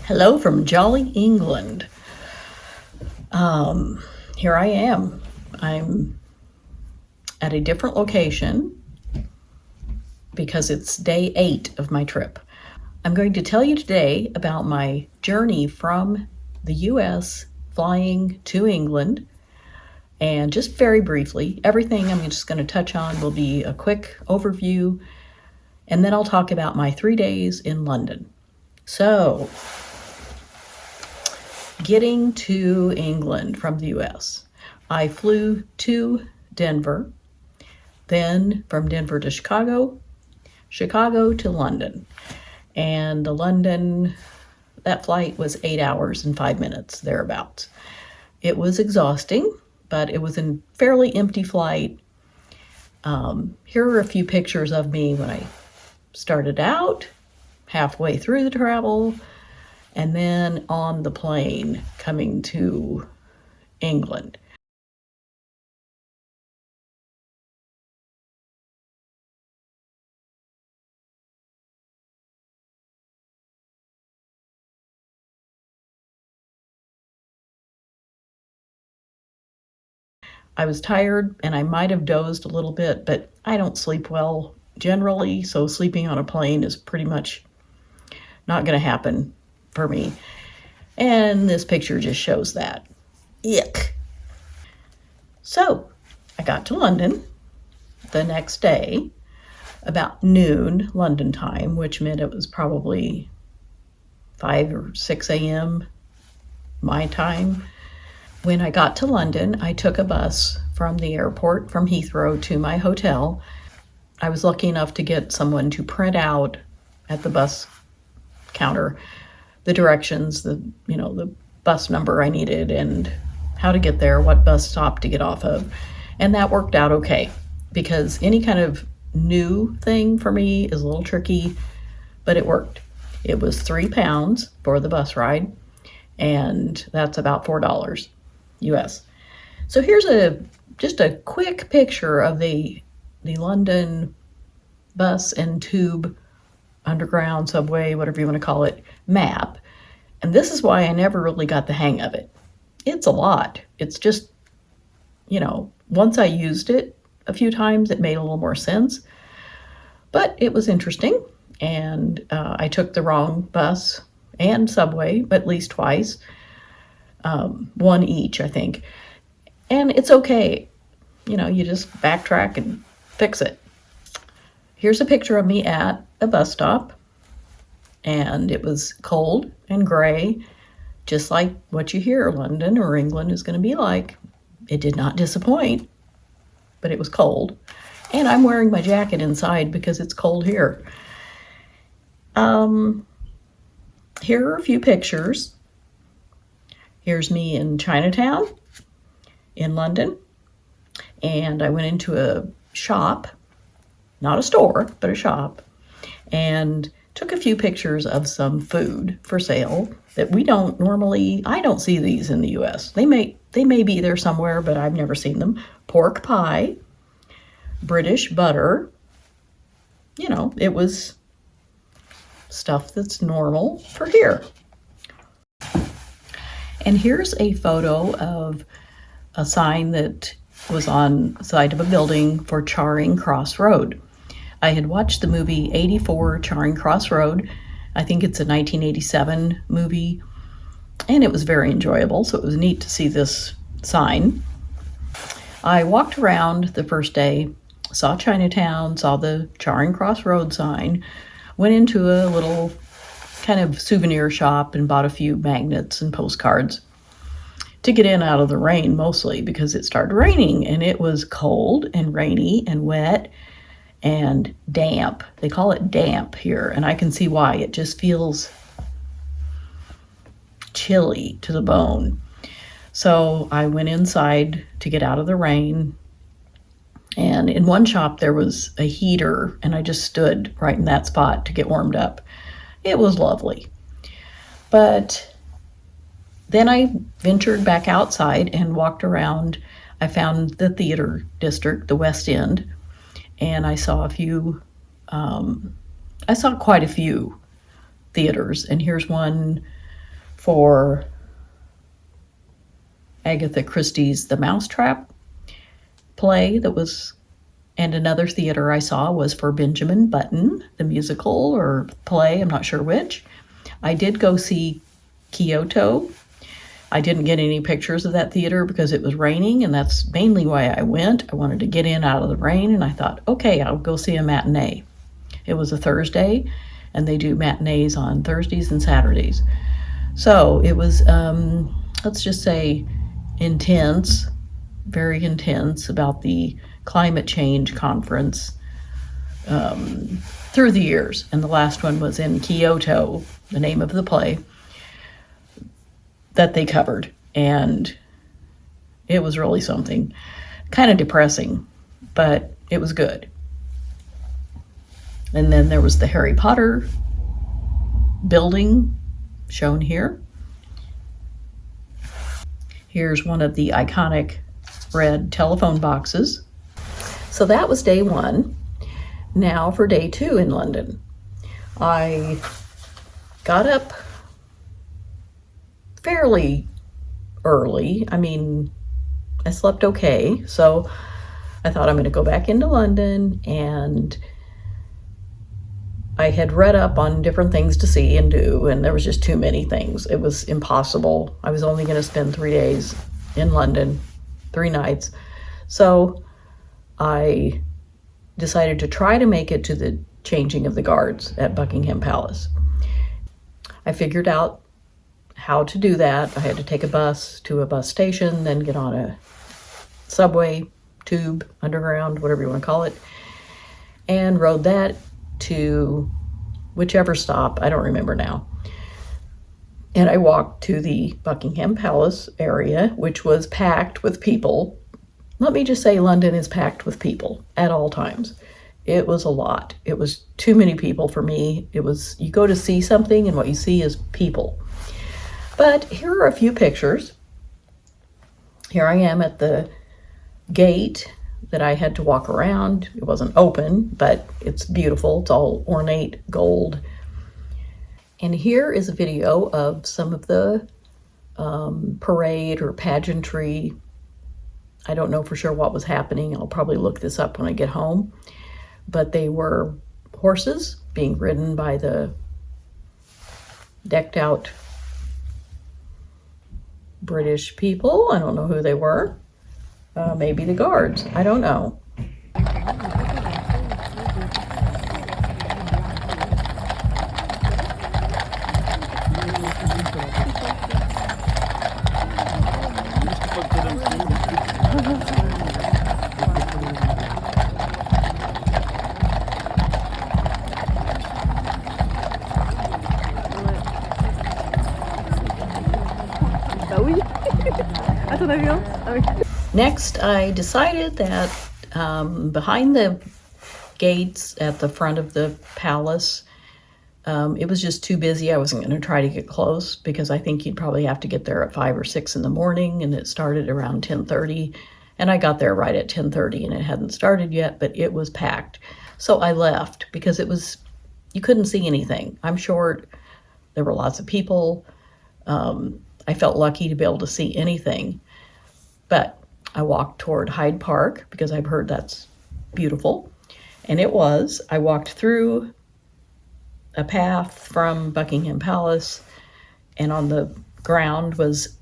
Hello from jolly England. Here I am. I'm at a different location because it's day 8 of my trip. I'm going to tell you today about my journey from the US flying to England. And just very briefly, everything I'm just going to touch on will be a quick overview. And then I'll talk about my 3 days in London. So, getting to England from the US, I flew to Denver, then from Denver to Chicago, Chicago to London. And London, that flight was 8 hours and 5 minutes, thereabouts. It was exhausting, but it was a fairly empty flight. Here are a few pictures of me when I started out, halfway through the travel, and then on the plane coming to England. I was tired and I might have dozed a little bit, but I don't sleep well generally, so sleeping on a plane is pretty much not going to happen for me. And this picture just shows that. Ick. So I got to London the next day about noon London time, which meant it was probably 5 or 6 a.m. my time. When I got to London, I took a bus from the airport, from Heathrow, to my hotel. I was lucky enough to get someone to print out at the bus counter the directions, the bus number I needed and how to get there, what bus stop to get off of. And that worked out okay, because any kind of new thing for me is a little tricky, but it worked. It was £3 for the bus ride, and that's about $4 US. So here's just a quick picture of the London bus and tube, underground, subway, whatever you want to call it, map. And this is why I never really got the hang of it. It's a lot. It's just, once I used it a few times, it made a little more sense. But it was interesting. And I took the wrong bus and subway, at least twice. One each, I think. And it's okay. You just backtrack and fix it. Here's a picture of me at a bus stop. And it was cold and gray, just like what you hear London or England is going to be like. It did not disappoint, but it was cold. And I'm wearing my jacket inside because it's cold here. Here are a few pictures. Here's me in Chinatown in London. And I went into a shop, not a store, but a shop, and took a few pictures of some food for sale that I don't see these in the US. They may be there somewhere, but I've never seen them. Pork pie, British butter. It was stuff that's normal for here. And here's a photo of a sign that was on the side of a building for Charing Cross Road. I had watched the movie 84 Charing Cross Road. I think it's a 1987 movie, and it was very enjoyable, so it was neat to see this sign. I walked around the first day, saw Chinatown, saw the Charing Cross Road sign, went into a little kind of souvenir shop and bought a few magnets and postcards to get in out of the rain, mostly because it started raining, and it was cold and rainy and wet and damp. They call it damp here, and I can see why. It just feels chilly to the bone. So I went inside to get out of the rain, and in one shop there was a heater, and I just stood right in that spot to get warmed up. It was lovely. But then I ventured back outside and walked around. I found the theater district, the West End, and I saw quite a few theaters. And here's one for Agatha Christie's The Mousetrap play that was, and another theater I saw was for Benjamin Button, the musical or play, I'm not sure which. I did go see Kyoto. I didn't get any pictures of that theater because it was raining, and that's mainly why I went. I wanted to get in out of the rain, and I thought, okay, I'll go see a matinee. It was a Thursday, and they do matinees on Thursdays and Saturdays. So it was, let's just say, intense, very intense about the climate change conference through the years. And the last one was in Kyoto, the name of the play that they covered. And it was really something. Kind of depressing, but it was good. And then there was the Harry Potter building shown here. Here's one of the iconic red telephone boxes. So that was day one. Now for day two in London. I got up fairly early. I mean, I slept okay. So I thought I'm going to go back into London, and I had read up on different things to see and do, and there was just too many things. It was impossible. I was only going to spend 3 days in London, 3 nights. So I decided to try to make it to the changing of the guards at Buckingham Palace. I figured out how to do that. I had to take a bus to a bus station, then get on a subway, tube, underground, whatever you want to call it, and rode that to whichever stop, I don't remember now. And I walked to the Buckingham Palace area, which was packed with people. Let me just say, London is packed with people at all times. It was a lot. It was too many people for me. It was, you go to see something and what you see is people. But here are a few pictures. Here I am at the gate that I had to walk around. It wasn't open, but it's beautiful. It's all ornate gold. And here is a video of some of the parade or pageantry. I don't know for sure what was happening. I'll probably look this up when I get home. But they were horses being ridden by the decked out British people. I don't know who they were. Maybe the guards. I don't know. Bah oui. Ah, t'en as vu un? Ah oui. Next, I decided that behind the gates at the front of the palace, it was just too busy. I wasn't going to try to get close because I think you'd probably have to get there at 5 or 6 in the morning, and it started around 10:30. And I got there right at 10:30, and it hadn't started yet, but it was packed. So I left because it was, you couldn't see anything. I'm short. There were lots of people. I felt lucky to be able to see anything. But I walked toward Hyde Park because I've heard that's beautiful. And it was. I walked through a path from Buckingham Palace, and on the ground was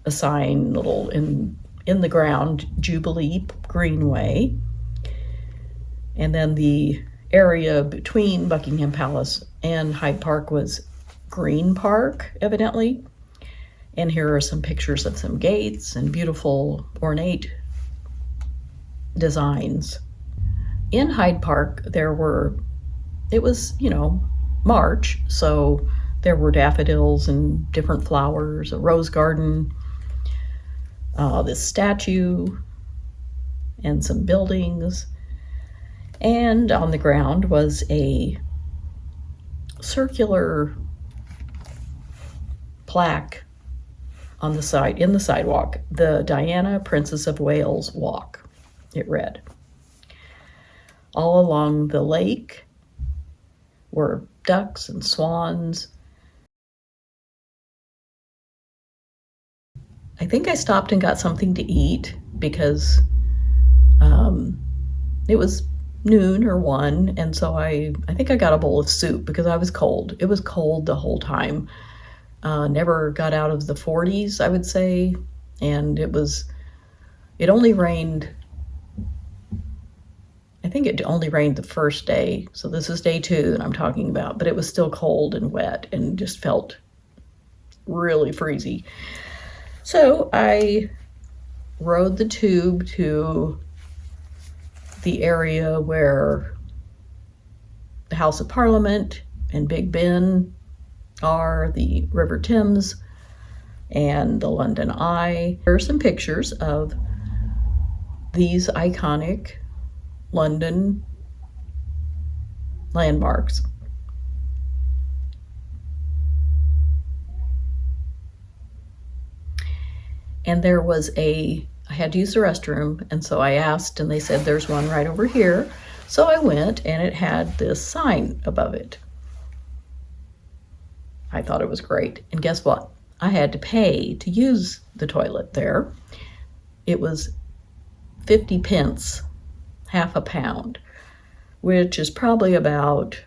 a sign, little in the ground, Jubilee Greenway. And then the area between Buckingham Palace and Hyde Park was Green Park, evidently. And here are some pictures of some gates and beautiful ornate designs. In Hyde Park, it was, March, so there were daffodils and different flowers, a rose garden, this statue, and some buildings. And on the ground was a circular plaque on the side, in the sidewalk, the Diana, Princess of Wales Walk, it read. All along the lake were ducks and swans I think I stopped and got something to eat because it was noon or 1, and so I think I got a bowl of soup because I was cold. It was cold the whole time. Never got out of the 40s, I would say, and it only rained. I think it only rained the first day, so this is day 2 that I'm talking about, but it was still cold and wet and just felt really freezy. So I rode the tube to the area where the House of Parliament and Big Ben are, the River Thames and the London Eye. There are some pictures of these iconic London landmarks. And there was I had to use the restroom, and so I asked, and they said there's one right over here. So I went, and it had this sign above it. I thought it was great. And guess what? I had to pay to use the toilet there. It was 50 pence, half a pound, which is probably about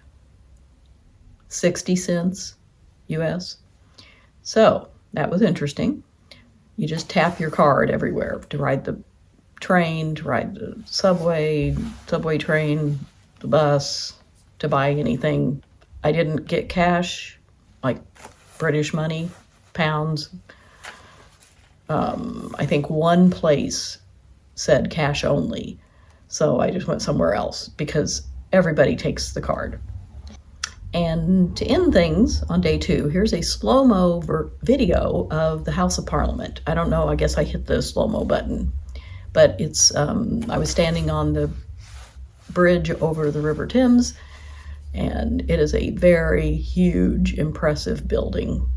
60 cents US. So that was interesting. You just tap your card everywhere to ride the train, to ride the subway train, the bus, to buy anything. I didn't get cash, like British money, pounds. I think one place said cash only, so I just went somewhere else because everybody takes the card. And to end things on day 2, here's a slow-mo video of the House of Parliament. I don't know, I guess I hit the slow-mo button, but it's, I was standing on the bridge over the River Thames, and it is a very huge, impressive building.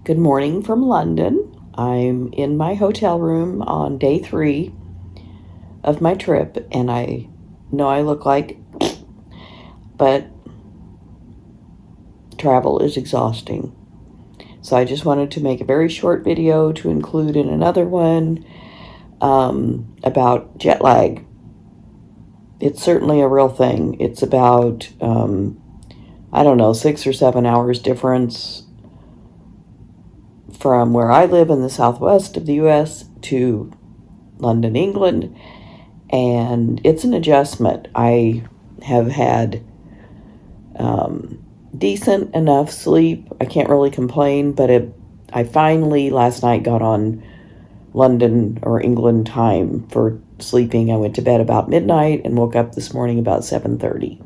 Good morning from London. I'm in my hotel room on day 3 of my trip, and I know I look like, but travel is exhausting. So I just wanted to make a very short video to include in another one about jet lag. It's certainly a real thing. It's about, 6 or 7 hours difference from where I live in the southwest of the US to London, England, and it's an adjustment. I have had decent enough sleep. I can't really complain, but I finally last night got on London or England time for sleeping. I went to bed about midnight and woke up this morning about 7:30.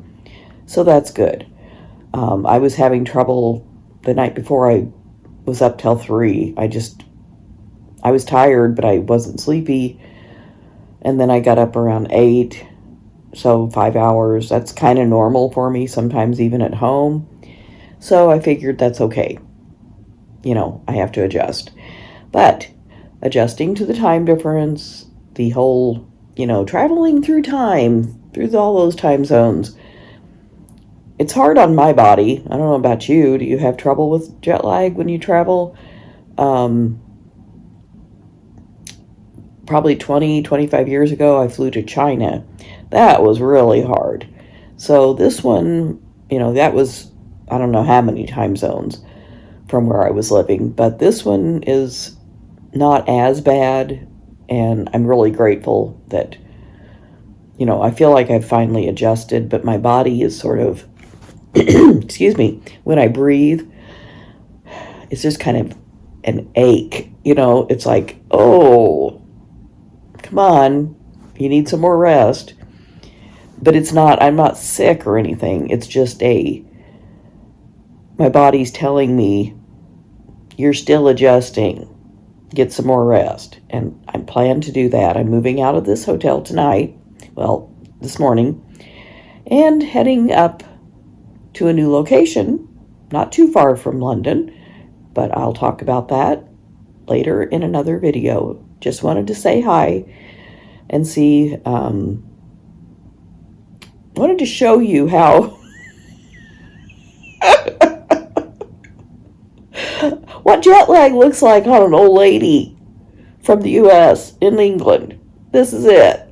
So that's good. I was having trouble the night before. I was up till 3. I was tired, but I wasn't sleepy. And then I got up around 8. So 5 hours. That's kind of normal for me, sometimes even at home. So I figured that's okay. I have to adjust. But adjusting to the time difference, the whole, traveling through time, through all those time zones, it's hard on my body. I don't know about you. Do you have trouble with jet lag when you travel? Probably 20, 25 years ago, I flew to China. That was really hard. So this one, that was, I don't know how many time zones from where I was living, but this one is not as bad, and I'm really grateful that, I feel like I've finally adjusted, but my body is sort of, excuse me, when I breathe, it's just kind of an ache, it's like, oh, come on, you need some more rest. But I'm not sick or anything. It's just my body's telling me, you're still adjusting. Get some more rest. And I plan to do that. I'm moving out of this hotel tonight, this morning, and heading up to a new location, not too far from London, but I'll talk about that later in another video. Just wanted to say hi and see, wanted to show you how, what jet lag looks like on an old lady from the US in England. This is it.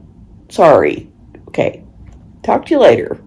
Sorry. Okay. Talk to you later.